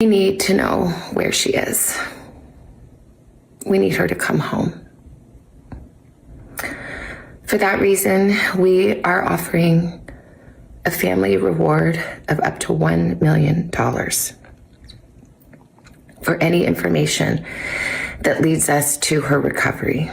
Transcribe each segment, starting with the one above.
We need to know where she is. We need her to come home. For that reason, we are offering a family reward of up to $1 million for any information that leads us to her recovery.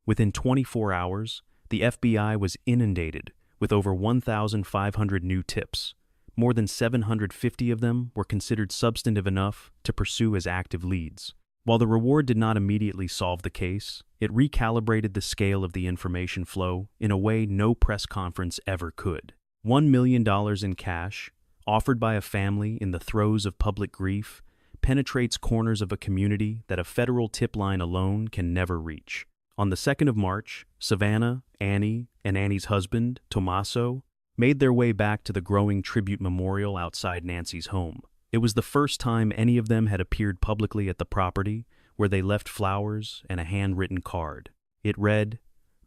Within 24 hours, the FBI was inundated with over 1,500 new tips. More than 750 of them were considered substantive enough to pursue as active leads. While the reward did not immediately solve the case, it recalibrated the scale of the information flow in a way no press conference ever could. $1 million in cash, offered by a family in the throes of public grief, penetrates corners of a community that a federal tip line alone can never reach. On the 2nd of March, Savannah, Annie, and Annie's husband, Tommaso, made their way back to the growing tribute memorial outside Nancy's home. It was the first time any of them had appeared publicly at the property, where they left flowers and a handwritten card. It read,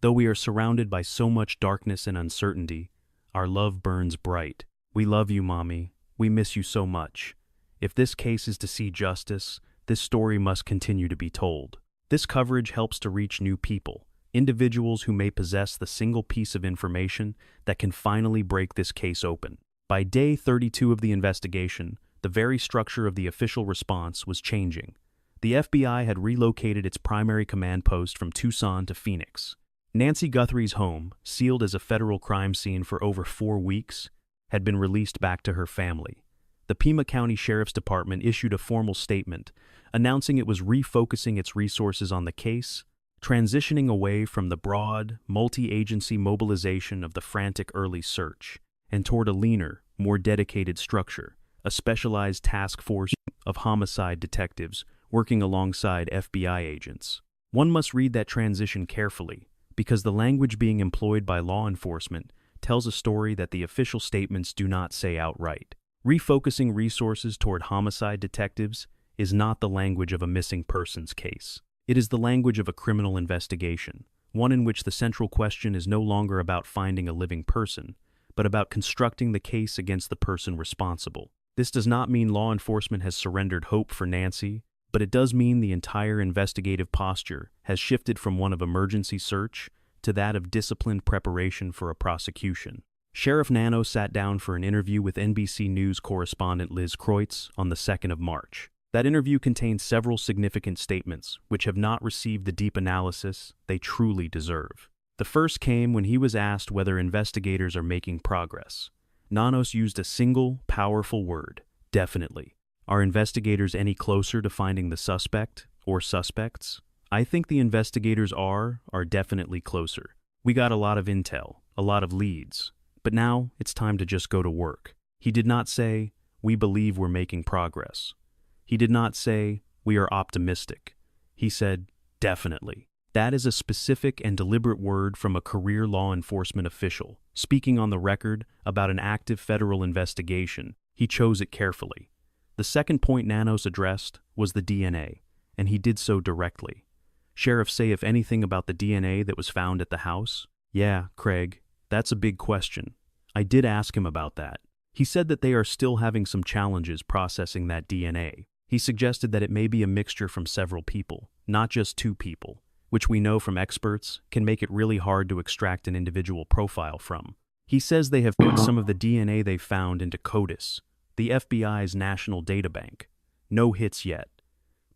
"Though we are surrounded by so much darkness and uncertainty, our love burns bright. We love you, Mommy. We miss you so much. If this case is to see justice, this story must continue to be told." This coverage helps to reach new people, individuals who may possess the single piece of information that can finally break this case open. By day 32 of the investigation, the very structure of the official response was changing. The FBI had relocated its primary command post from Tucson to Phoenix. Nancy Guthrie's home, sealed as a federal crime scene for over 4 weeks, had been released back to her family. The Pima County Sheriff's Department issued a formal statement announcing it was refocusing its resources on the case, transitioning away from the broad, multi-agency mobilization of the frantic early search, and toward a leaner, more dedicated structure, a specialized task force of homicide detectives working alongside FBI agents. One must read that transition carefully, because the language being employed by law enforcement tells a story that the official statements do not say outright. Refocusing resources toward homicide detectives is not the language of a missing persons case. It is the language of a criminal investigation, one in which the central question is no longer about finding a living person, but about constructing the case against the person responsible. This does not mean law enforcement has surrendered hope for Nancy, but it does mean the entire investigative posture has shifted from one of emergency search to that of disciplined preparation for a prosecution. Sheriff Nanos sat down for an interview with NBC News correspondent Liz Kreutz on the 2nd of March. That interview contained several significant statements which have not received the deep analysis they truly deserve. The first came when he was asked whether investigators are making progress. Nanos used a single, powerful word: definitely. Are investigators any closer to finding the suspect or suspects? I think the investigators are definitely closer. We got a lot of intel, a lot of leads, but now it's time to just go to work. He did not say, "We believe we're making progress." He did not say, "We are optimistic." He said, "Definitely." That is a specific and deliberate word from a career law enforcement official, speaking on the record about an active federal investigation. He chose it carefully. The second point Nanos addressed was the DNA, and he did so directly. Sheriffs say if anything about the DNA that was found at the house? Yeah, Craig, that's a big question. I did ask him about that. He said that they are still having some challenges processing that DNA. He suggested that it may be a mixture from several people, not just 2 people, which we know from experts can make it really hard to extract an individual profile from. He says they have put some of the DNA they found into CODIS, the FBI's national databank. No hits yet.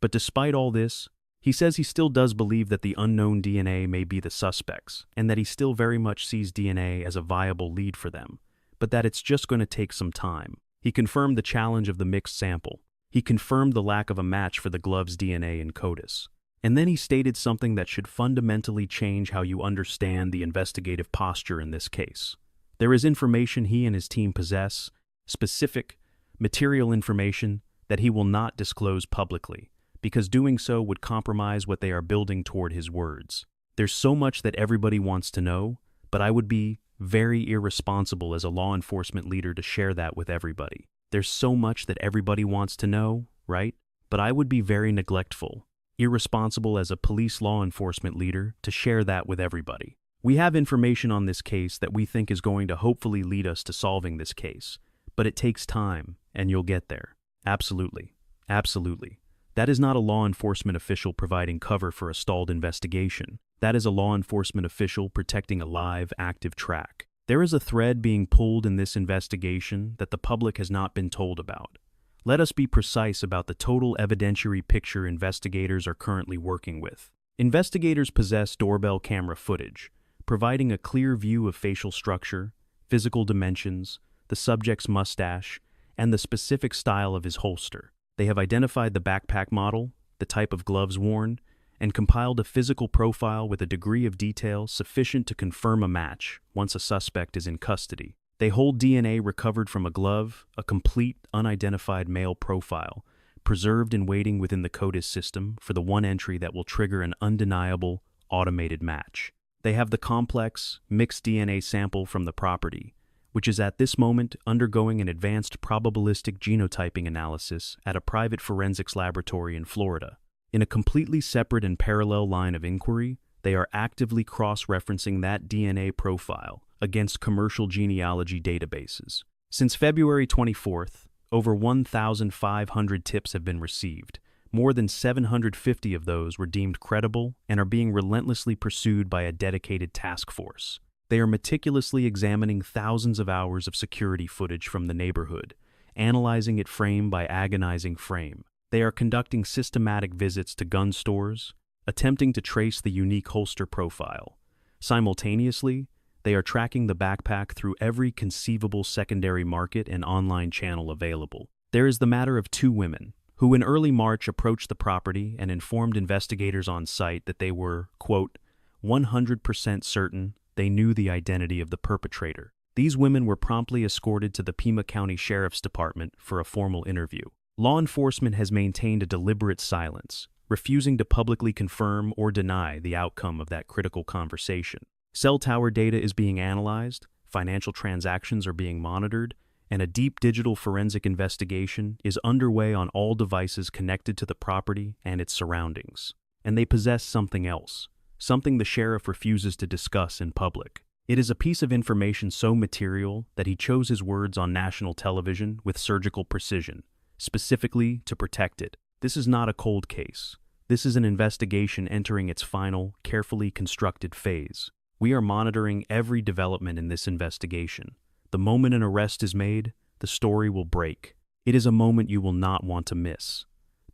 But despite all this, he says he still does believe that the unknown DNA may be the suspects, and that he still very much sees DNA as a viable lead for them, but that it's just going to take some time. He confirmed the challenge of the mixed sample. He confirmed the lack of a match for the glove's DNA in CODIS. And then he stated something that should fundamentally change how you understand the investigative posture in this case. There is information he and his team possess, specific, material information that he will not disclose publicly, because doing so would compromise what they are building toward his words. There's so much that everybody wants to know, but I would be very irresponsible as a law enforcement leader to share that with everybody. There's so much that everybody wants to know, right? But I would be very neglectful, irresponsible as a police law enforcement leader to share that with everybody. We have information on this case that we think is going to hopefully lead us to solving this case, but it takes time, and you'll get there. Absolutely. Absolutely. That is not a law enforcement official providing cover for a stalled investigation. That is a law enforcement official protecting a live, active track. There is a thread being pulled in this investigation that the public has not been told about. Let us be precise about the total evidentiary picture investigators are currently working with. Investigators possess doorbell camera footage, providing a clear view of facial structure, physical dimensions, the subject's mustache, and the specific style of his holster. They have identified the backpack model, the type of gloves worn, and compiled a physical profile with a degree of detail sufficient to confirm a match once a suspect is in custody. They hold DNA recovered from a glove, a complete, unidentified male profile, preserved and waiting within the CODIS system for the one entry that will trigger an undeniable, automated match. They have the complex, mixed DNA sample from the property, which is at this moment undergoing an advanced probabilistic genotyping analysis at a private forensics laboratory in Florida. In a completely separate and parallel line of inquiry, they are actively cross-referencing that DNA profile against commercial genealogy databases. Since February 24th, over 1,500 tips have been received. More than 750 of those were deemed credible and are being relentlessly pursued by a dedicated task force. They are meticulously examining thousands of hours of security footage from the neighborhood, analyzing it frame by agonizing frame. They are conducting systematic visits to gun stores, attempting to trace the unique holster profile. Simultaneously, they are tracking the backpack through every conceivable secondary market and online channel available. There is the matter of two women, who in early March approached the property and informed investigators on site that they were, quote, 100% certain they knew the identity of the perpetrator. These women were promptly escorted to the Pima County Sheriff's Department for a formal interview. Law enforcement has maintained a deliberate silence, refusing to publicly confirm or deny the outcome of that critical conversation. Cell tower data is being analyzed, financial transactions are being monitored, and a deep digital forensic investigation is underway on all devices connected to the property and its surroundings. And they possess something else, something the sheriff refuses to discuss in public. It is a piece of information so material that he chose his words on national television with surgical precision, specifically to protect it. This is not a cold case. This is an investigation entering its final, carefully constructed phase. We are monitoring every development in this investigation. The moment an arrest is made, the story will break. It is a moment you will not want to miss.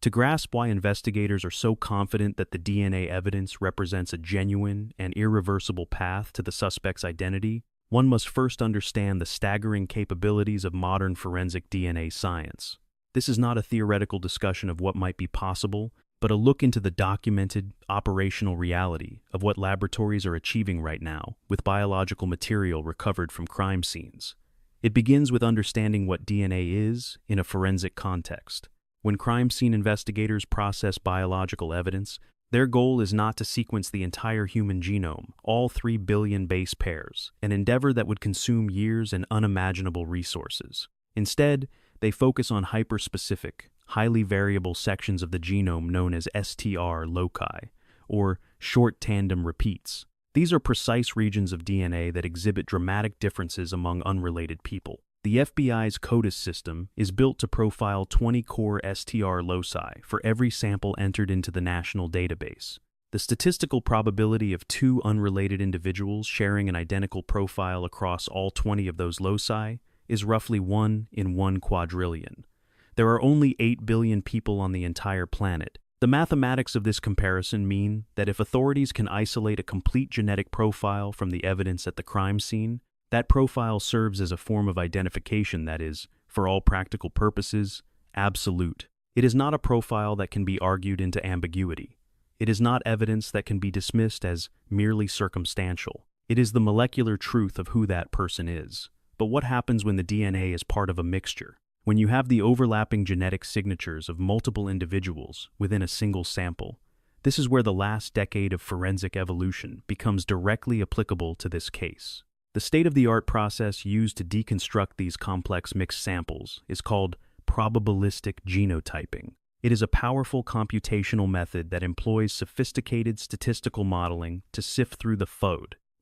To grasp why investigators are so confident that the DNA evidence represents a genuine and irreversible path to the suspect's identity, one must first understand the staggering capabilities of modern forensic DNA science. This is not a theoretical discussion of what might be possible, but a look into the documented, operational reality of what laboratories are achieving right now with biological material recovered from crime scenes. It begins with understanding what DNA is in a forensic context. When crime scene investigators process biological evidence, their goal is not to sequence the entire human genome, all 3 billion base pairs, an endeavor that would consume years and unimaginable resources. Instead, they focus on hyper-specific, highly variable sections of the genome known as STR loci, or short tandem repeats. These are precise regions of DNA that exhibit dramatic differences among unrelated people. The FBI's CODIS system is built to profile 20 core STR loci for every sample entered into the national database. The statistical probability of two unrelated individuals sharing an identical profile across all 20 of those loci is roughly 1 in 1 quadrillion. There are only 8 billion people on the entire planet. The mathematics of this comparison mean that if authorities can isolate a complete genetic profile from the evidence at the crime scene, that profile serves as a form of identification that is, for all practical purposes, absolute. It is not a profile that can be argued into ambiguity. It is not evidence that can be dismissed as merely circumstantial. It is the molecular truth of who that person is. But what happens when the DNA is part of a mixture? When you have the overlapping genetic signatures of multiple individuals within a single sample, this is where the last decade of forensic evolution becomes directly applicable to this case. The state-of-the-art process used to deconstruct these complex mixed samples is called probabilistic genotyping. It is a powerful computational method that employs sophisticated statistical modeling to sift through the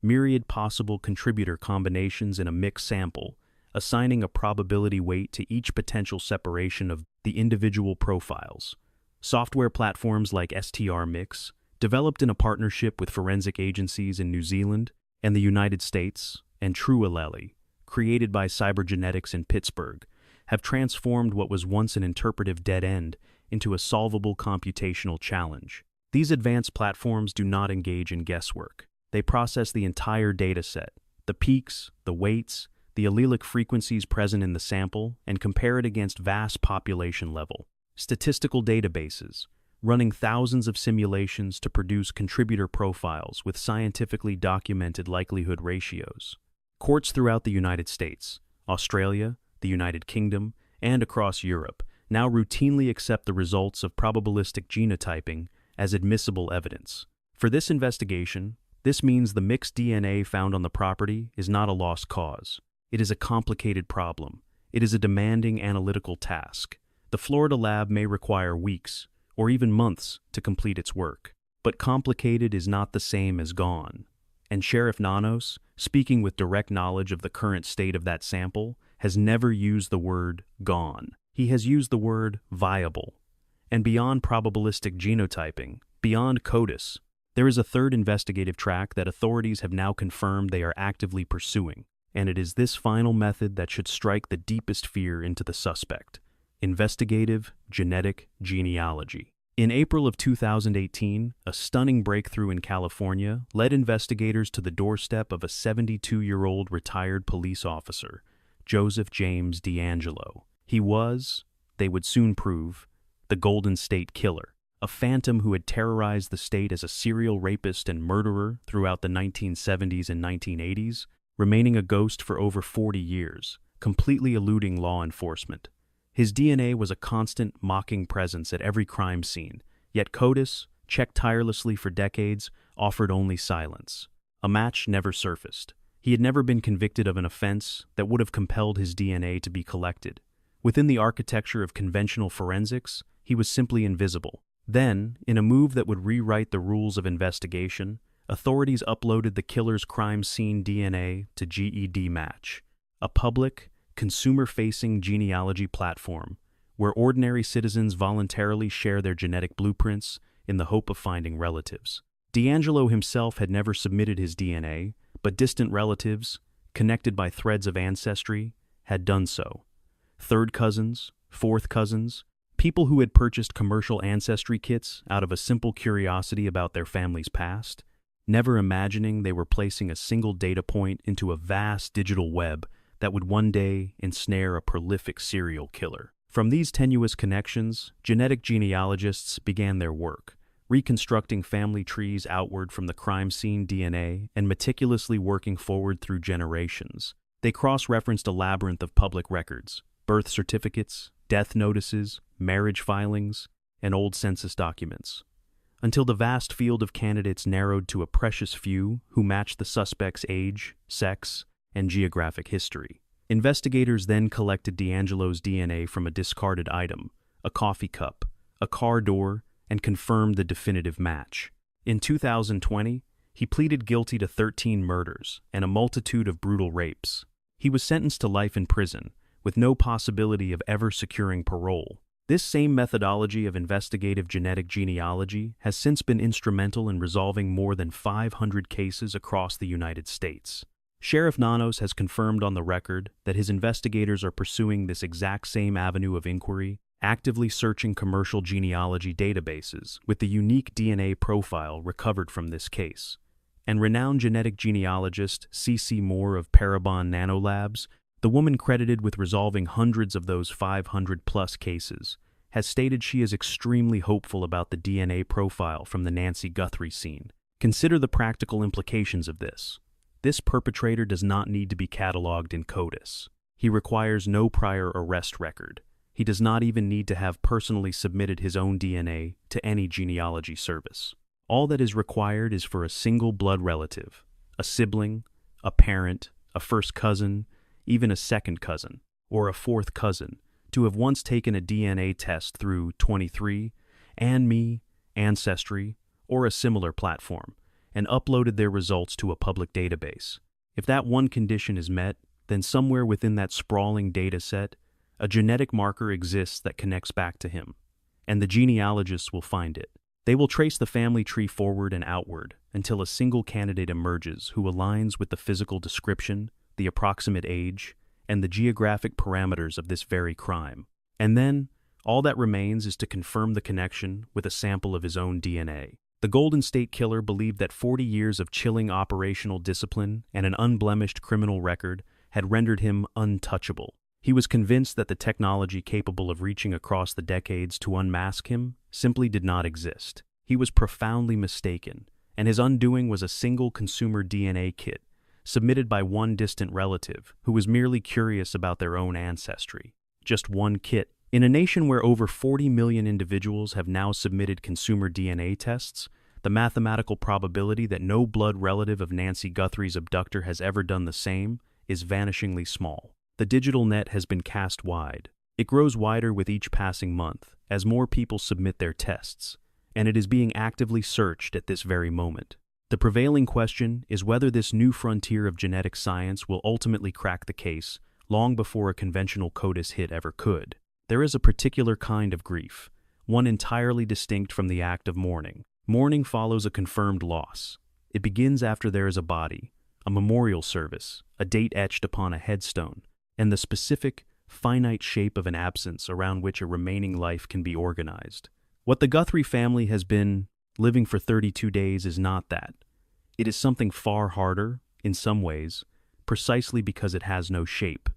myriad possible contributor combinations in a mixed sample assigning a probability weight to each potential separation of the individual profiles. Software platforms like STRmix, developed in a partnership with forensic agencies in New Zealand and the United States, and TrueAllele, created by Cybergenetics in Pittsburgh, have transformed what was once an interpretive dead end into a solvable computational challenge. These advanced platforms do not engage in guesswork. They process the entire dataset, the peaks, the weights, the allelic frequencies present in the sample, and compare it against vast population-level statistical databases, running thousands of simulations to produce contributor profiles with scientifically documented likelihood ratios. Courts throughout the United States, Australia, the United Kingdom, and across Europe now routinely accept the results of probabilistic genotyping as admissible evidence. For this investigation, this means the mixed DNA found on the property is not a lost cause. It is a complicated problem. It is a demanding analytical task. The Florida lab may require weeks, or even months, to complete its work. But complicated is not the same as gone. And Sheriff Nanos, speaking with direct knowledge of the current state of that sample, has never used the word gone. He has used the word viable. And beyond probabilistic genotyping, beyond CODIS, there is a third investigative track that authorities have now confirmed they are actively pursuing. And it is this final method that should strike the deepest fear into the suspect: investigative genetic genealogy. In April of 2018, a stunning breakthrough in California led investigators to the doorstep of a 72-year-old retired police officer, Joseph James DeAngelo. He was, they would soon prove, the Golden State Killer, a phantom who had terrorized the state as a serial rapist and murderer throughout the 1970s and 1980s, remaining a ghost for over 40 years, completely eluding law enforcement. His DNA was a constant, mocking presence at every crime scene, yet CODIS, checked tirelessly for decades, offered only silence. A match never surfaced. He had never been convicted of an offense that would have compelled his DNA to be collected. Within the architecture of conventional forensics, he was simply invisible. Then, in a move that would rewrite the rules of investigation, authorities uploaded the killer's crime scene DNA to GEDmatch, a public, consumer-facing genealogy platform where ordinary citizens voluntarily share their genetic blueprints in the hope of finding relatives. DeAngelo himself had never submitted his DNA, but distant relatives, connected by threads of ancestry, had done so. Third cousins, fourth cousins, people who had purchased commercial ancestry kits out of a simple curiosity about their family's past, never imagining they were placing a single data point into a vast digital web that would one day ensnare a prolific serial killer. From these tenuous connections, genetic genealogists began their work, reconstructing family trees outward from the crime scene DNA and meticulously working forward through generations. They cross-referenced a labyrinth of public records, birth certificates, death notices, marriage filings, and old census documents, until the vast field of candidates narrowed to a precious few who matched the suspect's age, sex, and geographic history. Investigators then collected DeAngelo's DNA from a discarded item, a coffee cup, a car door, and confirmed the definitive match. In 2020, he pleaded guilty to 13 murders and a multitude of brutal rapes. He was sentenced to life in prison, with no possibility of ever securing parole. This same methodology of investigative genetic genealogy has since been instrumental in resolving more than 500 cases across the United States. Sheriff Nanos has confirmed on the record that his investigators are pursuing this exact same avenue of inquiry, actively searching commercial genealogy databases with the unique DNA profile recovered from this case. And renowned genetic genealogist C.C. Moore of Parabon Nanolabs, the woman credited with resolving hundreds of those 500-plus cases, has stated she is extremely hopeful about the DNA profile from the Nancy Guthrie scene. Consider the practical implications of this. This perpetrator does not need to be cataloged in CODIS. He requires no prior arrest record. He does not even need to have personally submitted his own DNA to any genealogy service. All that is required is for a single blood relative, a sibling, a parent, a first cousin, even a second cousin, or a fourth cousin, to have once taken a DNA test through 23, andme, Ancestry, or a similar platform, and uploaded their results to a public database. If that one condition is met, then somewhere within that sprawling data set, a genetic marker exists that connects back to him, and the genealogists will find it. They will trace the family tree forward and outward until a single candidate emerges who aligns with the physical description, the approximate age, and the geographic parameters of this very crime. And then, all that remains is to confirm the connection with a sample of his own DNA. The Golden State Killer believed that 40 years of chilling operational discipline and an unblemished criminal record had rendered him untouchable. He was convinced that the technology capable of reaching across the decades to unmask him simply did not exist. He was profoundly mistaken, and his undoing was a single consumer DNA kit, submitted by one distant relative who was merely curious about their own ancestry. Just one kit. In a nation where over 40 million individuals have now submitted consumer DNA tests, the mathematical probability that no blood relative of Nancy Guthrie's abductor has ever done the same is vanishingly small. The digital net has been cast wide. It grows wider with each passing month as more people submit their tests, and it is being actively searched at this very moment. The prevailing question is whether this new frontier of genetic science will ultimately crack the case long before a conventional CODIS hit ever could. There is a particular kind of grief, one entirely distinct from the act of mourning. Mourning follows a confirmed loss. It begins after there is a body, a memorial service, a date etched upon a headstone, and the specific, finite shape of an absence around which a remaining life can be organized. What the Guthrie family has been living for 32 days is not that. It is something far harder, in some ways, precisely because it has no shape.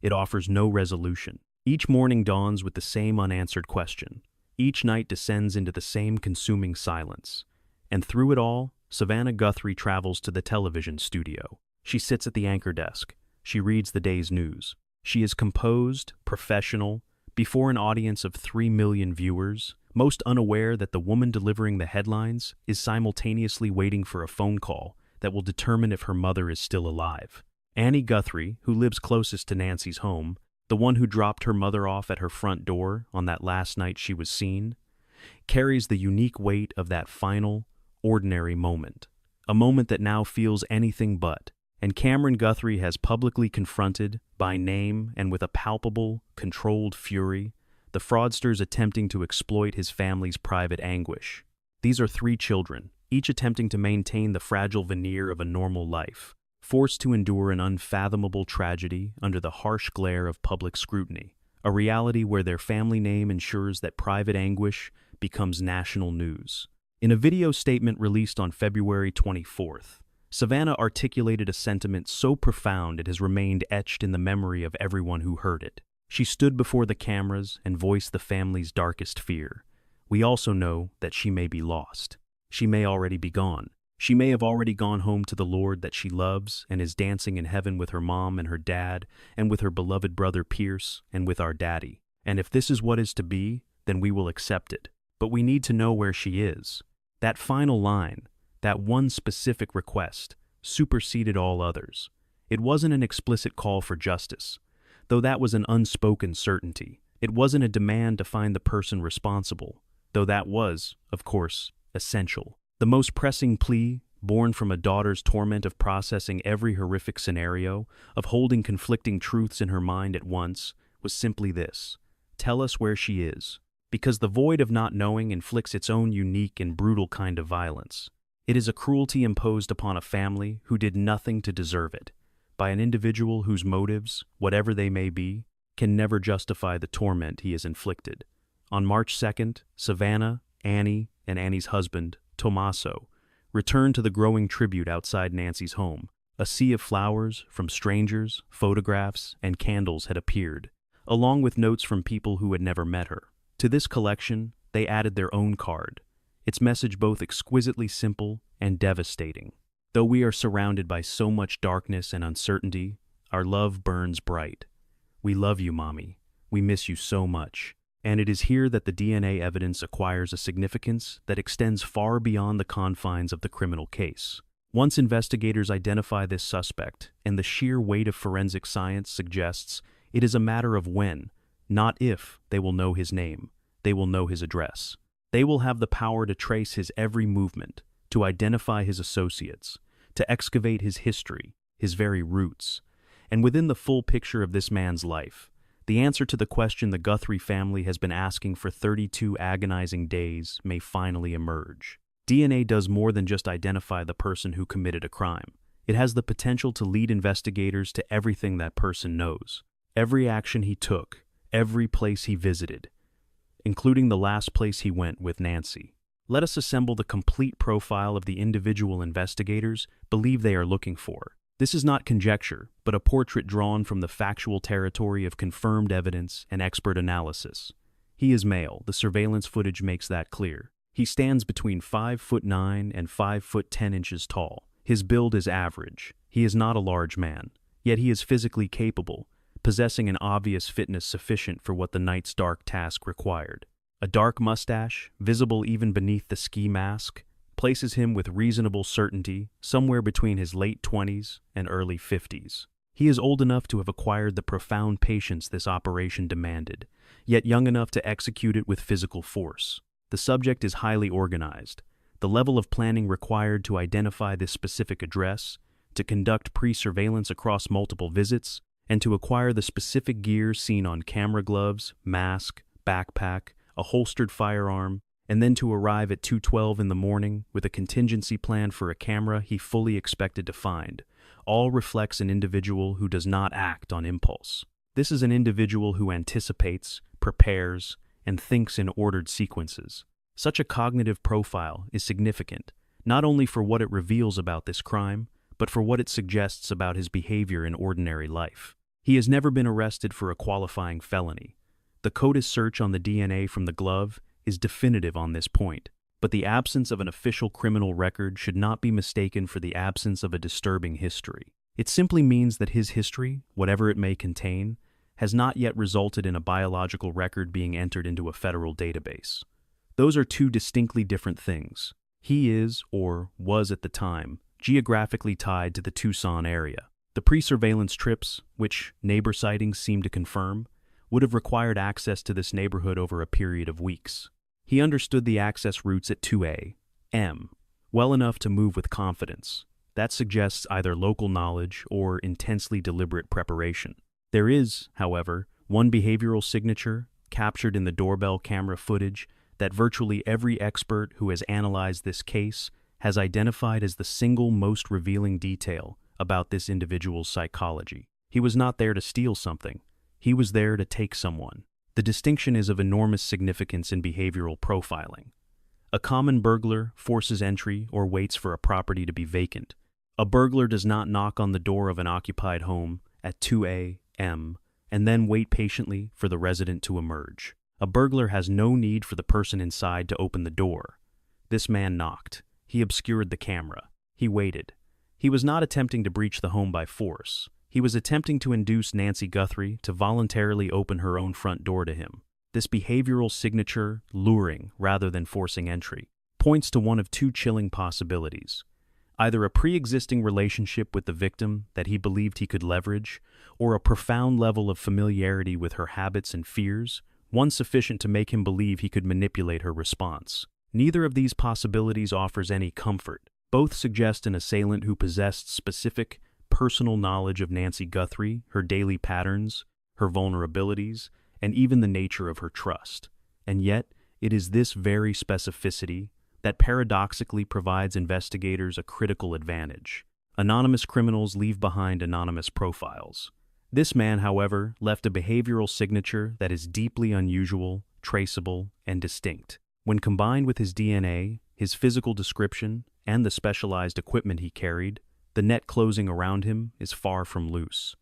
It offers no resolution. Each morning dawns with the same unanswered question. Each night descends into the same consuming silence. And through it all, Savannah Guthrie travels to the television studio. She sits at the anchor desk. She reads the day's news. She is composed, professional, before an audience of 3 million viewers, most unaware that the woman delivering the headlines is simultaneously waiting for a phone call that will determine if her mother is still alive. Annie Guthrie, who lives closest to Nancy's home, the one who dropped her mother off at her front door on that last night she was seen, carries the unique weight of that final, ordinary moment, a moment that now feels anything but. And Cameron Guthrie has publicly confronted, by name and with a palpable, controlled fury, the fraudsters attempting to exploit his family's private anguish. These are 3 children, each attempting to maintain the fragile veneer of a normal life, forced to endure an unfathomable tragedy under the harsh glare of public scrutiny, a reality where their family name ensures that private anguish becomes national news. In a video statement released on February 24th, Savannah articulated a sentiment so profound it has remained etched in the memory of everyone who heard it. She stood before the cameras and voiced the family's darkest fear. We also know that she may be lost. She may already be gone. She may have already gone home to the Lord that she loves and is dancing in heaven with her mom and her dad and with her beloved brother Pierce and with our daddy. And if this is what is to be, then we will accept it. But we need to know where she is. That final line, that one specific request, superseded all others. It wasn't an explicit call for justice, though that was an unspoken certainty. It wasn't a demand to find the person responsible, though that was, of course, essential. The most pressing plea, born from a daughter's torment of processing every horrific scenario, of holding conflicting truths in her mind at once, was simply this: tell us where she is. Because the void of not knowing inflicts its own unique and brutal kind of violence. It is a cruelty imposed upon a family who did nothing to deserve it, by an individual whose motives, whatever they may be, can never justify the torment he has inflicted. On March 2nd, Savannah, Annie, and Annie's husband, Tommaso, returned to the growing tribute outside Nancy's home. A sea of flowers from strangers, photographs, and candles had appeared, along with notes from people who had never met her. To this collection, they added their own card, its message both exquisitely simple and devastating. Though we are surrounded by so much darkness and uncertainty, our love burns bright. We love you, Mommy. We miss you so much. And it is here that the DNA evidence acquires a significance that extends far beyond the confines of the criminal case. Once investigators identify this suspect, and the sheer weight of forensic science suggests it is a matter of when, not if, they will know his name, they will know his address. They will have the power to trace his every movement, to identify his associates, to excavate his history, his very roots. And within the full picture of this man's life, the answer to the question the Guthrie family has been asking for 32 agonizing days may finally emerge. DNA does more than just identify the person who committed a crime. It has the potential to lead investigators to everything that person knows. Every action he took, every place he visited, including the last place he went with Nancy. Let us assemble the complete profile of the individual investigators believe they are looking for. This is not conjecture, but a portrait drawn from the factual territory of confirmed evidence and expert analysis. He is male, the surveillance footage makes that clear. He stands between 5'9" and 5'10" tall. His build is average. He is not a large man, yet he is physically capable, possessing an obvious fitness sufficient for what the night's dark task required. A dark mustache, visible even beneath the ski mask, places him with reasonable certainty somewhere between his late 20s and early 50s. He is old enough to have acquired the profound patience this operation demanded, yet young enough to execute it with physical force. The subject is highly organized. The level of planning required to identify this specific address, to conduct pre-surveillance across multiple visits, and to acquire the specific gear seen on camera gloves, mask, backpack, a holstered firearm, and then to arrive at 2:12 in the morning with a contingency plan for a camera he fully expected to find, all reflects an individual who does not act on impulse. This is an individual who anticipates, prepares, and thinks in ordered sequences. Such a cognitive profile is significant, not only for what it reveals about this crime, but for what it suggests about his behavior in ordinary life. He has never been arrested for a qualifying felony. The CODIS search on the DNA from the glove is definitive on this point, but the absence of an official criminal record should not be mistaken for the absence of a disturbing history. It simply means that his history, whatever it may contain, has not yet resulted in a biological record being entered into a federal database. Those are two distinctly different things. He is, or was at the time, geographically tied to the Tucson area. The pre-surveillance trips, which neighbor sightings seem to confirm, would have required access to this neighborhood over a period of weeks. He understood the access routes at 2A, M, well enough to move with confidence. That suggests either local knowledge or intensely deliberate preparation. There is, however, one behavioral signature captured in the doorbell camera footage that virtually every expert who has analyzed this case has identified as the single most revealing detail about this individual's psychology. He was not there to steal something. He was there to take someone. The distinction is of enormous significance in behavioral profiling. A common burglar forces entry or waits for a property to be vacant. A burglar does not knock on the door of an occupied home at 2 a.m. and then wait patiently for the resident to emerge. A burglar has no need for the person inside to open the door. This man knocked. He obscured the camera. He waited. He was not attempting to breach the home by force. He was attempting to induce Nancy Guthrie to voluntarily open her own front door to him. This behavioral signature, luring rather than forcing entry, points to one of two chilling possibilities. Either a pre-existing relationship with the victim that he believed he could leverage, or a profound level of familiarity with her habits and fears, one sufficient to make him believe he could manipulate her response. Neither of these possibilities offers any comfort. Both suggest an assailant who possessed specific, personal knowledge of Nancy Guthrie, her daily patterns, her vulnerabilities, and even the nature of her trust. And yet, it is this very specificity that paradoxically provides investigators a critical advantage. Anonymous criminals leave behind anonymous profiles. This man, however, left a behavioral signature that is deeply unusual, traceable, and distinct. When combined with his DNA, his physical description, and the specialized equipment he carried, the net closing around him is far from loose.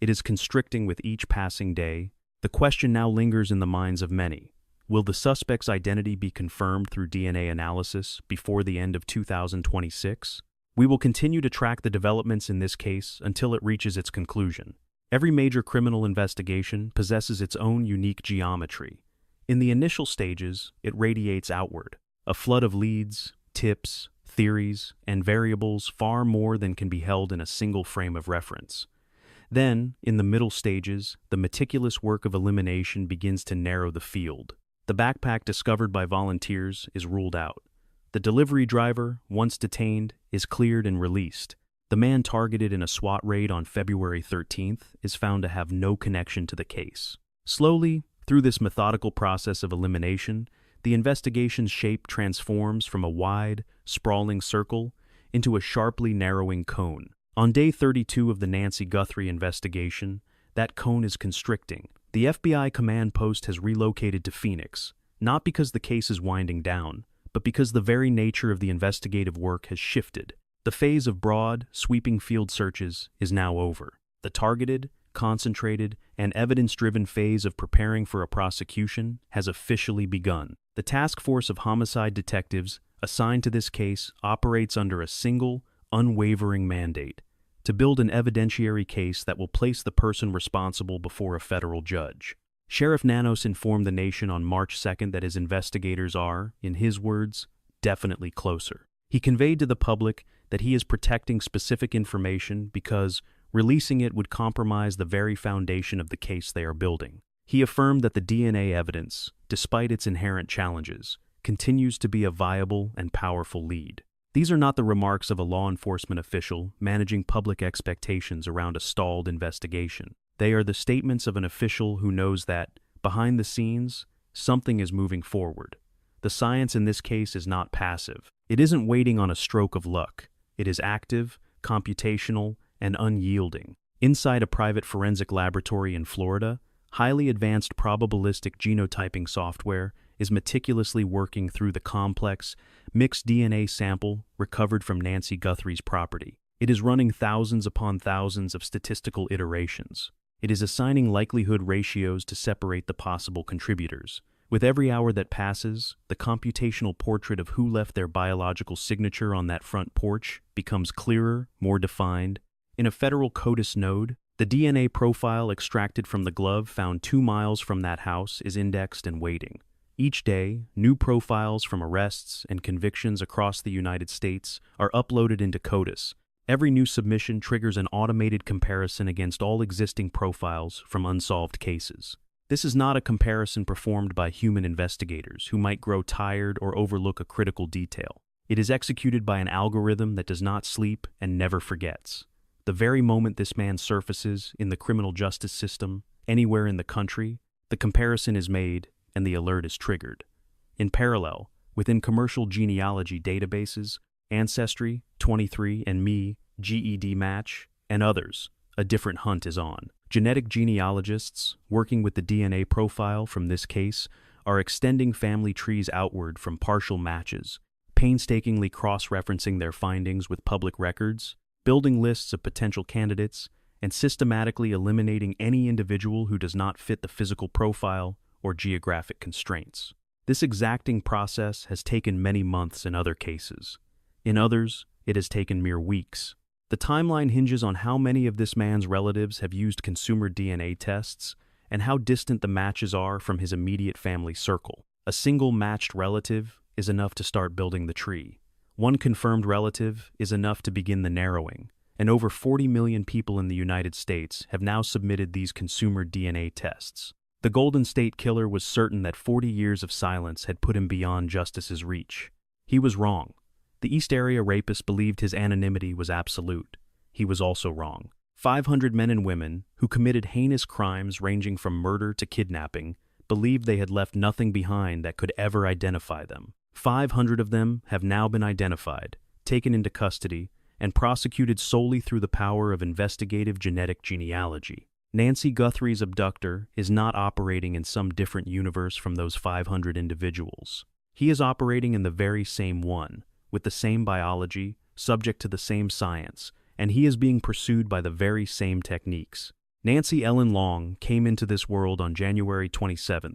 It is constricting with each passing day. The question now lingers in the minds of many. Will the suspect's identity be confirmed through DNA analysis before the end of 2026? We will continue to track the developments in this case until it reaches its conclusion. Every major criminal investigation possesses its own unique geometry. In the initial stages, it radiates outward, a flood of leads, tips, theories, and variables far more than can be held in a single frame of reference. Then, in the middle stages, the meticulous work of elimination begins to narrow the field. The backpack discovered by volunteers is ruled out. The delivery driver, once detained, is cleared and released. The man targeted in a SWAT raid on February 13th is found to have no connection to the case. Slowly, through this methodical process of elimination, the investigation's shape transforms from a wide, sprawling circle into a sharply narrowing cone. On day 32 of the Nancy Guthrie investigation, that cone is constricting. The FBI command post has relocated to Phoenix, not because the case is winding down, but because the very nature of the investigative work has shifted. The phase of broad, sweeping field searches is now over. The targeted, concentrated, and evidence-driven phase of preparing for a prosecution has officially begun. The task force of homicide detectives assigned to this case operates under a single, unwavering mandate: to build an evidentiary case that will place the person responsible before a federal judge. Sheriff Nanos informed the nation on March 2nd that his investigators are, in his words, definitely closer. He conveyed to the public that he is protecting specific information because releasing it would compromise the very foundation of the case they are building. He affirmed that the DNA evidence, despite its inherent challenges, continues to be a viable and powerful lead. These are not the remarks of a law enforcement official managing public expectations around a stalled investigation. They are the statements of an official who knows that, behind the scenes, something is moving forward. The science in this case is not passive. It isn't waiting on a stroke of luck. It is active, computational, and unyielding. Inside a private forensic laboratory in Florida, highly advanced probabilistic genotyping software is meticulously working through the complex, mixed DNA sample recovered from Nancy Guthrie's property. It is running thousands upon thousands of statistical iterations. It is assigning likelihood ratios to separate the possible contributors. With every hour that passes, the computational portrait of who left their biological signature on that front porch becomes clearer, more defined. In a federal CODIS node, the DNA profile extracted from the glove found 2 miles from that house is indexed and waiting. Each day, new profiles from arrests and convictions across the United States are uploaded into CODIS. Every new submission triggers an automated comparison against all existing profiles from unsolved cases. This is not a comparison performed by human investigators who might grow tired or overlook a critical detail. It is executed by an algorithm that does not sleep and never forgets. The very moment this man surfaces in the criminal justice system, anywhere in the country, the comparison is made and the alert is triggered. In parallel, within commercial genealogy databases, Ancestry, 23andMe, GED Match, and others, a different hunt is on. Genetic genealogists, working with the DNA profile from this case, are extending family trees outward from partial matches, painstakingly cross-referencing their findings with public records, building lists of potential candidates, and systematically eliminating any individual who does not fit the physical profile or geographic constraints. This exacting process has taken many months in other cases. In others, it has taken mere weeks. The timeline hinges on how many of this man's relatives have used consumer DNA tests and how distant the matches are from his immediate family circle. A single matched relative is enough to start building the tree. One confirmed relative is enough to begin the narrowing, and over 40 million people in the United States have now submitted these consumer DNA tests. The Golden State Killer was certain that 40 years of silence had put him beyond justice's reach. He was wrong. The East Area rapist believed his anonymity was absolute. He was also wrong. 500 men and women, who committed heinous crimes ranging from murder to kidnapping, believed they had left nothing behind that could ever identify them. 500 of them have now been identified, taken into custody, and prosecuted solely through the power of investigative genetic genealogy. Nancy Guthrie's abductor is not operating in some different universe from those 500 individuals. He is operating in the very same one, with the same biology, subject to the same science, and he is being pursued by the very same techniques. Nancy Ellen Long came into this world on January 27,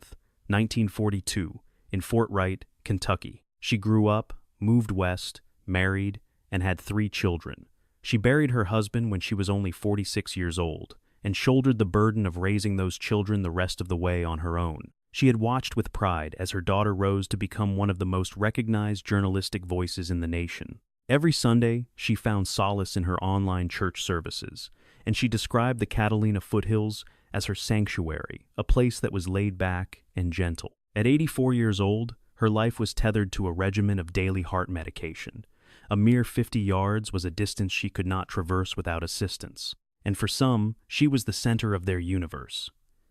1942, in Fort Wright, Kentucky. She grew up, moved west, married, and had 3 children. She buried her husband when she was only 46 years old, and shouldered the burden of raising those children the rest of the way on her own. She had watched with pride as her daughter rose to become one of the most recognized journalistic voices in the nation. Every Sunday, she found solace in her online church services, and she described the Catalina foothills as her sanctuary, a place that was laid back and gentle. At 84 years old, her life was tethered to a regimen of daily heart medication, A mere 50 yards was a distance she could not traverse without assistance, and for some, she was the center of their universe.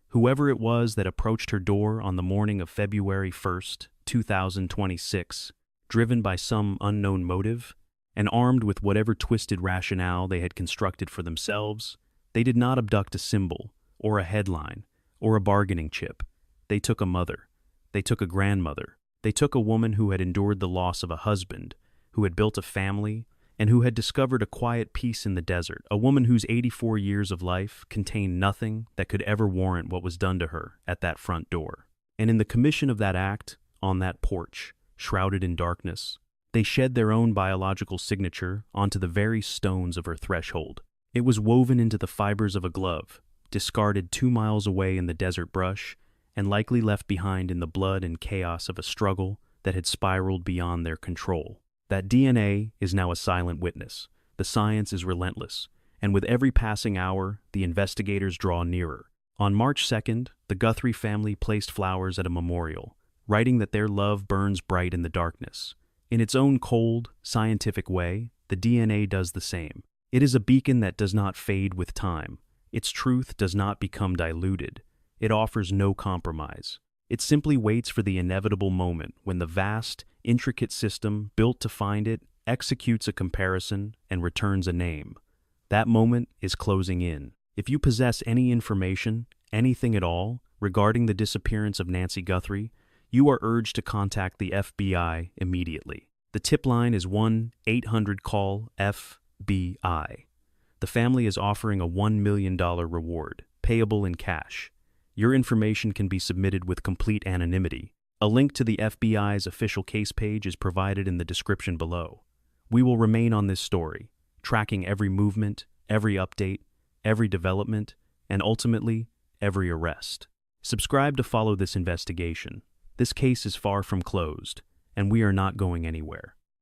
Whoever it was that approached her door on the morning of February 1st, 2026, driven by some unknown motive, and armed with whatever twisted rationale they had constructed for themselves, they did not abduct a symbol, or a headline, or a bargaining chip. They took a mother. They took a grandmother. They took a woman who had endured the loss of a husband, who had built a family, and who had discovered a quiet peace in the desert, a woman whose 84 years of life contained nothing that could ever warrant what was done to her at that front door. And in the commission of that act, on that porch, shrouded in darkness, they shed their own biological signature onto the very stones of her threshold. It was woven into the fibers of a glove, discarded 2 miles away in the desert brush, and likely left behind in the blood and chaos of a struggle that had spiraled beyond their control. That DNA is now a silent witness. The science is relentless, and with every passing hour, the investigators draw nearer. On March 2nd, the Guthrie family placed flowers at a memorial, writing that their love burns bright in the darkness. In its own cold, scientific way, the DNA does the same. It is a beacon that does not fade with time. Its truth does not become diluted. It offers no compromise. It simply waits for the inevitable moment when the vast, intricate system built to find it executes a comparison and returns a name. That moment is closing in. If you possess any information, anything at all, regarding the disappearance of Nancy Guthrie, you are urged to contact the FBI immediately. The tip line is 1-800-CALL-FBI. The family is offering a $1 million reward, payable in cash. Your information can be submitted with complete anonymity. A link to the FBI's official case page is provided in the description below. We will remain on this story, tracking every movement, every update, every development, and ultimately, every arrest. Subscribe to follow this investigation. This case is far from closed, and we are not going anywhere.